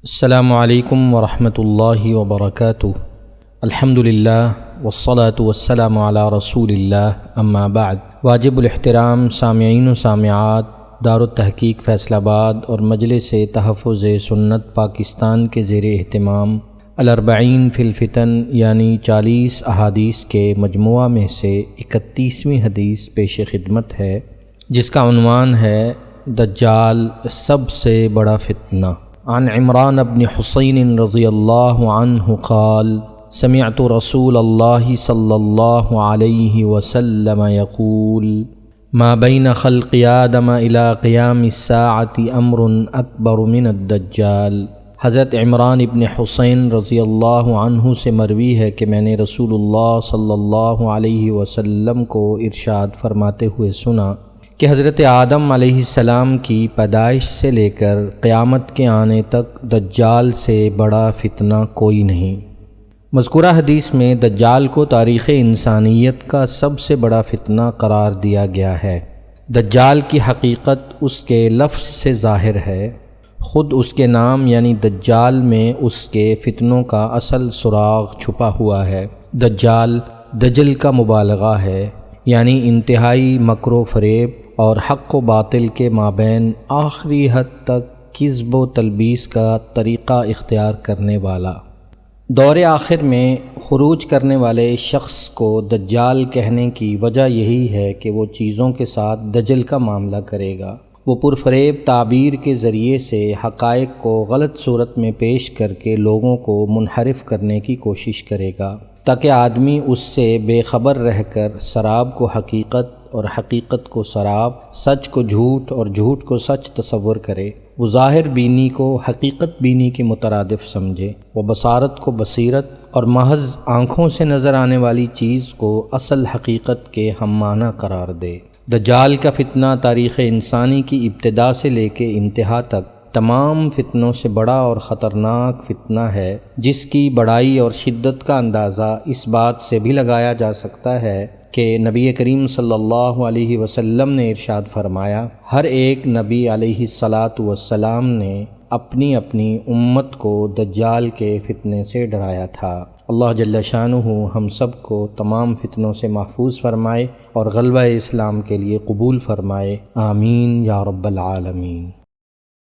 السلام علیکم ورحمۃ اللہ وبرکاتہ۔ الحمدللہ والصلاة والسلام علی رسول اللہ، اما بعد۔ واجب الاحترام سامعین و سامعات، دارالتحقیق فیصل آباد اور مجلس تحفظ سنت پاکستان کے زیر اہتمام الاربعین فی الفتن یعنی 40 احادیث کے مجموعہ میں سے 31ویں حدیث پیش خدمت ہے، جس کا عنوان ہے دجال سب سے بڑا فتنہ۔ عن عمران بن حسین رضی اللہ عنہ قال سمعت رسول اللہ صلی اللہ علیہ وسلم یقول ما بین خلق آدم الى قیام الساعة امر اکبر من الدجال۔ حضرت عمران ابن حسین رضی اللہ عنہ سے مروی ہے کہ میں نے رسول اللہ صلی اللہ علیہ وسلم کو ارشاد فرماتے ہوئے سنا کہ حضرت آدم علیہ السلام کی پیدائش سے لے کر قیامت کے آنے تک دجال سے بڑا فتنہ کوئی نہیں۔ مذکورہ حدیث میں دجال کو تاریخ انسانیت کا سب سے بڑا فتنہ قرار دیا گیا ہے۔ دجال کی حقیقت اس کے لفظ سے ظاہر ہے، خود اس کے نام یعنی دجال میں اس کے فتنوں کا اصل سراغ چھپا ہوا ہے۔ دجال دجل کا مبالغہ ہے، یعنی انتہائی مکر و فریب اور حق و باطل کے مابین آخری حد تک کذب و تلبیس کا طریقہ اختیار کرنے والا۔ دور آخر میں خروج کرنے والے شخص کو دجال کہنے کی وجہ یہی ہے کہ وہ چیزوں کے ساتھ دجل کا معاملہ کرے گا۔ وہ پرفریب تعبیر کے ذریعے سے حقائق کو غلط صورت میں پیش کر کے لوگوں کو منحرف کرنے کی کوشش کرے گا، تاکہ آدمی اس سے بے خبر رہ کر سراب کو حقیقت اور حقیقت کو سراب، سچ کو جھوٹ اور جھوٹ کو سچ تصور کرے۔ وہ ظاہر بینی کو حقیقت بینی کے مترادف سمجھے، وہ بصارت کو بصیرت اور محض آنکھوں سے نظر آنے والی چیز کو اصل حقیقت کے ہم معنی قرار دے۔ دجال کا فتنہ تاریخ انسانی کی ابتدا سے لے کے انتہا تک تمام فتنوں سے بڑا اور خطرناک فتنہ ہے، جس کی بڑائی اور شدت کا اندازہ اس بات سے بھی لگایا جا سکتا ہے کہ نبی کریم صلی اللہ علیہ وسلم نے ارشاد فرمایا، ہر ایک نبی علیہ السلام نے اپنی اپنی امت کو دجال کے فتنے سے ڈرایا تھا۔ اللہ جل شانہ ہم سب کو تمام فتنوں سے محفوظ فرمائے اور غلبہ اسلام کے لیے قبول فرمائے، آمین یا رب العالمین۔